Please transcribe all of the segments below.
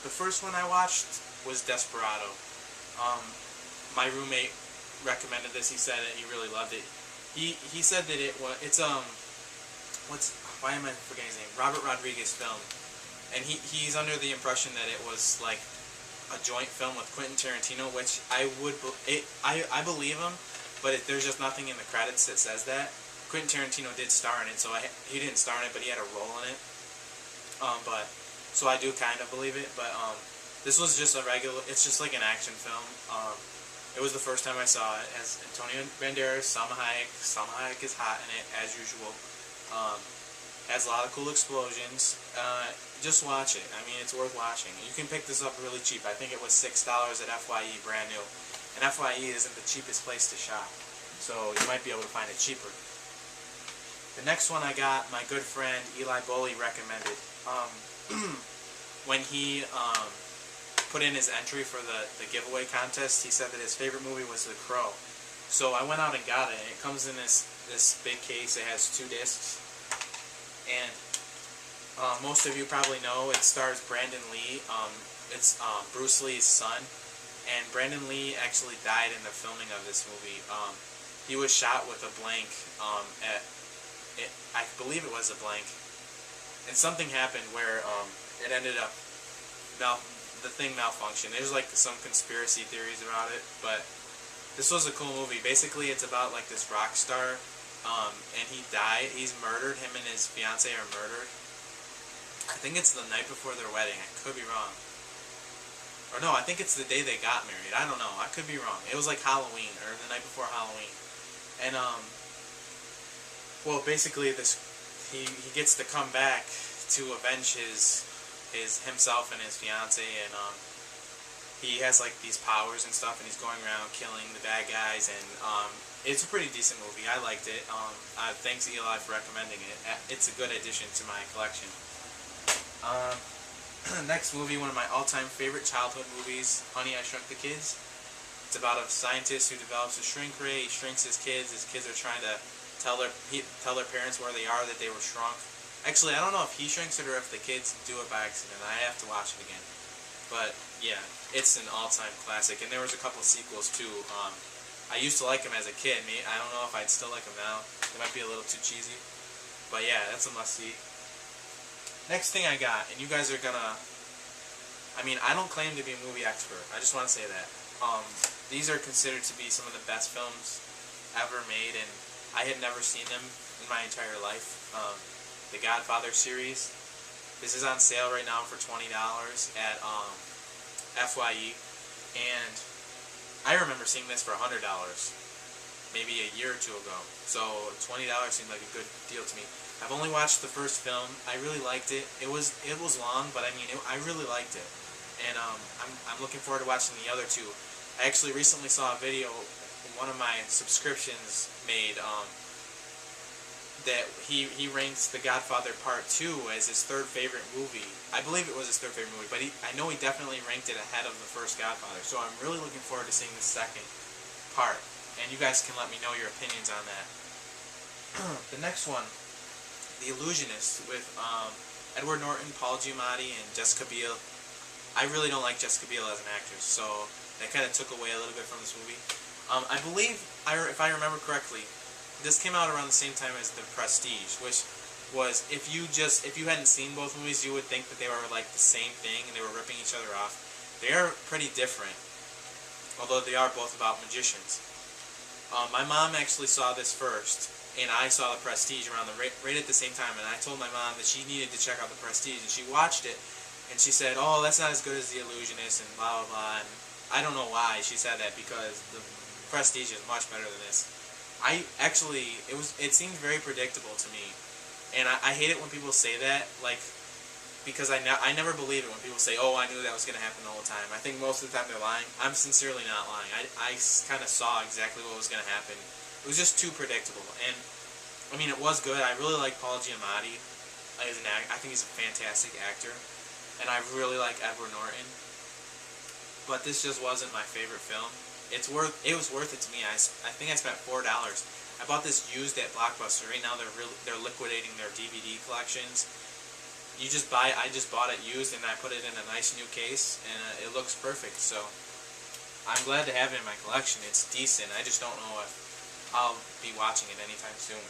The first one I watched was Desperado. Um, my roommate recommended this. He said that he really loved it. He said that it's why am I forgetting his name? Robert Rodriguez film, and he's under the impression that it was like a joint film with Quentin Tarentino, which I believe him, but there's just nothing in the credits that says that. Quentin Tarantino did star in it, so he didn't star in it, but he had a role in it. So I do kind of believe it, but this was just it's just like an action film. It was the first time I saw it. It has Antonio Banderas, Salma Hayek. Salma Hayek is hot in it, as usual. Has a lot of cool explosions. Just watch it. I mean, it's worth watching. You can pick this up really cheap. I think it was $6 at FYE, brand new. And FYE isn't the cheapest place to shop, so you might be able to find it cheaper. The next one I got, my good friend Eli Boley recommended. When he put in his entry for the giveaway contest, he said that his favorite movie was The Crow. So I went out and got it, and it comes in this big case. It has 2 discs, and most of you probably know it stars Brandon Lee. It's Bruce Lee's son, and Brandon Lee actually died in the filming of this movie. He was shot with a blank I believe it was a blank, and something happened where it ended up the thing malfunctioned. There's like some conspiracy theories about it, but this was a cool movie. Basically, it's about like this rock star, and he died. He's murdered. Him and his fiance are murdered. I think it's the night before their wedding. I could be wrong. Or no, I think it's the day they got married. I don't know. I could be wrong. It was like Halloween, or the night before Halloween. And well, basically, he gets to come back to avenge himself and his fiance, and he has like these powers and stuff, and he's going around killing the bad guys, and it's a pretty decent movie. I liked it. Thanks Eli for recommending it. It's a good addition to my collection. Next movie, one of my all-time favorite childhood movies, Honey, I Shrunk the Kids. It's about a scientist who develops a shrink ray. He shrinks his kids. His kids are trying to tell their parents where they are, that they were shrunk. Actually, I don't know if he shrinks it or if the kids do it by accident. I have to watch it again. But yeah, it's an all-time classic, and there was a couple sequels too. I used to like him as a kid. I don't know if I'd still like him now. It might be a little too cheesy, but yeah, that's a must-see. Next thing I got, and you guys are gonna... I mean, I don't claim to be a movie expert. I just want to say that. These are considered to be some of the best films ever made, and I had never seen them in my entire life. The Godfather series. This is on sale right now for $20 at FYE, and I remember seeing this for $100 maybe a year or two ago. So $20 seemed like a good deal to me. I've only watched the first film. I really liked it. It was long, but I mean, I really liked it, and I'm looking forward to watching the other two. I actually recently saw a video one of my subscriptions made that he ranks The Godfather Part 2 as his 3rd favorite movie. I believe it was his 3rd favorite movie, but I know he definitely ranked it ahead of the first Godfather, so I'm really looking forward to seeing the 2nd part, and you guys can let me know your opinions on that. The next one, The Illusionist, with Edward Norton, Paul Giamatti, and Jessica Biel. I really don't like Jessica Biel as an actress, so that kind of took away a little bit from this movie. I believe, if I remember correctly, this came out around the same time as The Prestige, which was, if you hadn't seen both movies, you would think that they were like the same thing and they were ripping each other off. They are pretty different, although they are both about magicians. My mom actually saw this first, and I saw The Prestige around right at the same time, and I told my mom that she needed to check out The Prestige, and she watched it, and she said, "Oh, that's not as good as The Illusionist," and blah blah blah. And I don't know why she said that, because The Prestige is much better than this. It seemed very predictable to me, and I hate it when people say that, like, because I never believe it when people say, "Oh, I knew that was going to happen the whole time." I think most of the time they're lying. I'm sincerely not lying. I kind of saw exactly what was going to happen. It was just too predictable, and I mean, it was good. I really like Paul Giamatti as an actor. I think he's a fantastic actor, and I really like Edward Norton. But this just wasn't my favorite film. It was worth it to me. I think I spent $4. I bought this used at Blockbuster. Right now they're liquidating their DVD collections, you just buy. I just bought it used, and I put it in a nice new case, and it looks perfect. So I'm glad to have it in my collection. It's decent. I just don't know if I'll be watching it anytime soon.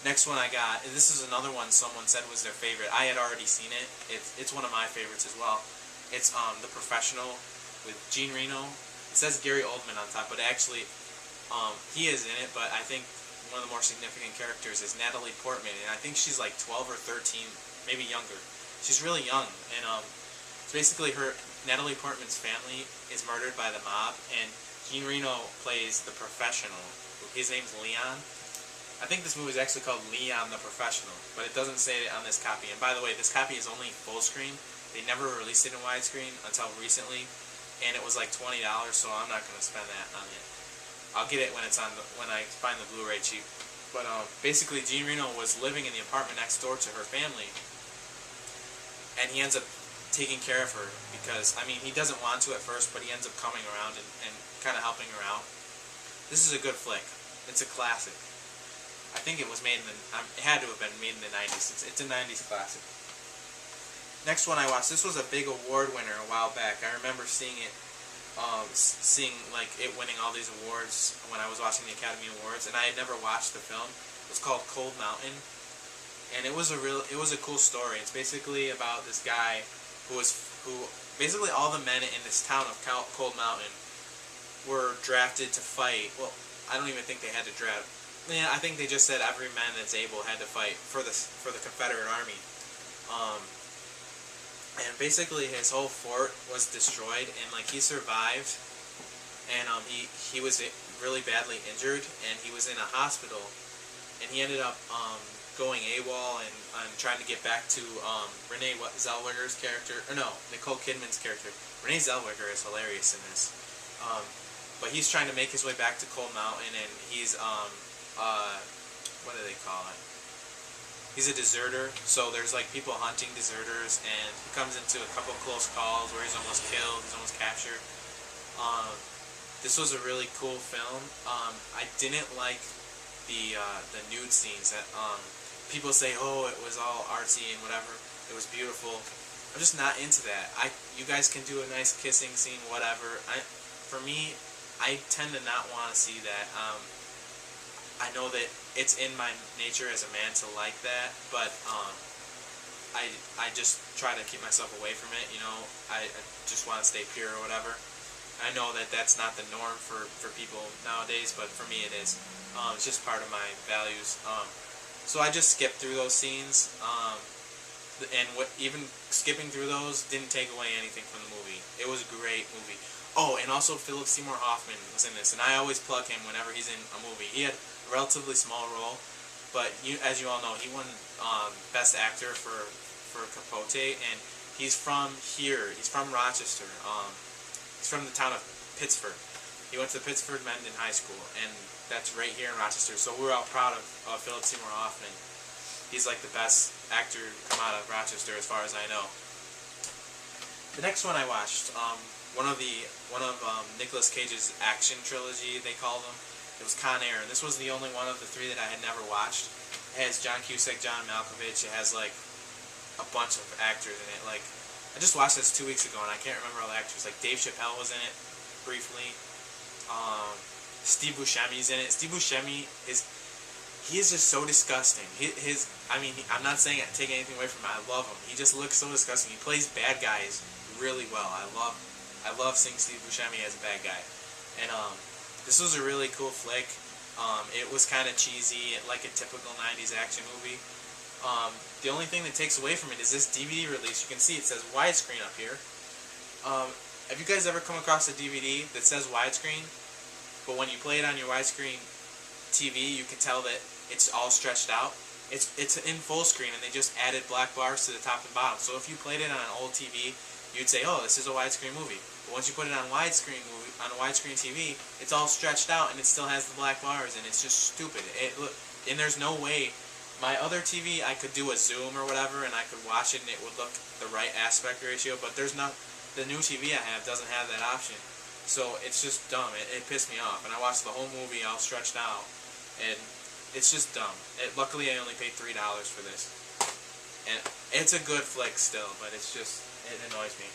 Next one I got, this is another one someone said was their favorite. I had already seen it. It's one of my favorites as well. It's The Professional with Jean Reno. It says Gary Oldman on top, but actually he is in it, but I think one of the more significant characters is Natalie Portman, and I think she's like 12 or 13, maybe younger. She's really young, and it's basically Natalie Portman's family is murdered by the mob, and Jean Reno plays the professional. His name's Léon. I think this movie is actually called Léon the Professional, but it doesn't say it on this copy. And by the way, this copy is only full screen. They never released it in widescreen until recently, and it was like $20, so I'm not going to spend that on it. I'll get it when I find the Blu-ray cheap. But basically, Jean Reno was living in the apartment next door to her family, and he ends up taking care of her because, I mean, he doesn't want to at first, but he ends up coming around and kind of helping her out. This is a good flick. It's a classic. I think it was made in it had to have been made in the 90s. It's a 90s classic. Next one I watched, this was a big award winner a while back. I remember seeing it, like it winning all these awards when I was watching the Academy Awards, and I had never watched the film. It was called Cold Mountain, and it was a cool story. It's basically about this guy who basically all the men in this town of Cold Mountain were drafted to fight. Well, I don't even think they had to draft. Yeah, I think they just said every man that's able had to fight for the Confederate Army. And basically his whole fort was destroyed, and like he survived, and he was really badly injured, and he was in a hospital, and he ended up going AWOL and trying to get back to Renee Zellweger's character, or no, Nicole Kidman's character. Renee Zellweger is hilarious in this. But he's trying to make his way back to Cold Mountain, and he's what do they call it? He's a deserter, so there's like people hunting deserters, and he comes into a couple close calls where he's almost killed, he's almost captured. This was a really cool film. I didn't like the nude scenes that people say, oh, it was all artsy and whatever. It was beautiful. I'm just not into that. You guys can do a nice kissing scene, whatever. For me, I tend to not want to see that. I know that it's in my nature as a man to like that, but I just try to keep myself away from it. You know, I just want to stay pure or whatever. I know that that's not the norm for people nowadays, but for me it is. It's just part of my values. So I just skipped through those scenes, and even skipping through those didn't take away anything from the movie. It was a great movie. Oh, and also Philip Seymour Hoffman was in this, and I always plug him whenever he's in a movie. He had a relatively small role, but as you all know, he won Best Actor for Capote, and he's from here. He's from Rochester. He's from the town of Pittsford. He went to Pittsford Mendon High School, and that's right here in Rochester. So we're all proud of Philip Seymour Hoffman. He's like the best actor to come out of Rochester, as far as I know. The next one I watched, one of Nicolas Cage's action trilogy, they called them. It was Con Air, and this was the only one of the three that I had never watched. It has John Cusack, John Malkovich. It has like a bunch of actors in it. Like, I just watched this 2 weeks ago, and I can't remember all the actors. Like Dave Chappelle was in it briefly. Steve Buscemi's in it. Steve Buscemi he is just so disgusting. I'm not saying taking anything away from him. I love him. He just looks so disgusting. He plays bad guys really well. I love seeing Steve Buscemi as a bad guy. And this was a really cool flick. It was kind of cheesy, like a typical 90s action movie. The only thing that takes away from it is this DVD release. You can see it says widescreen up here. Have you guys ever come across a DVD that says widescreen, but when you play it on your widescreen TV, you can tell that it's all stretched out? It's in full screen, and they just added black bars to the top and bottom. So if you played it on an old TV, you'd say, oh, this is a widescreen movie. But once you put it on a widescreen TV, it's all stretched out, and it still has the black bars, and it's just stupid. And there's no way. My other TV, I could do a zoom or whatever, and I could watch it, and it would look the right aspect ratio. But there's not. The new TV I have doesn't have that option, so it's just dumb. It pissed me off, and I watched the whole movie all stretched out, and it's just dumb. Luckily, I only paid $3 for this. and it's a good flick still, but it's just, it annoys me.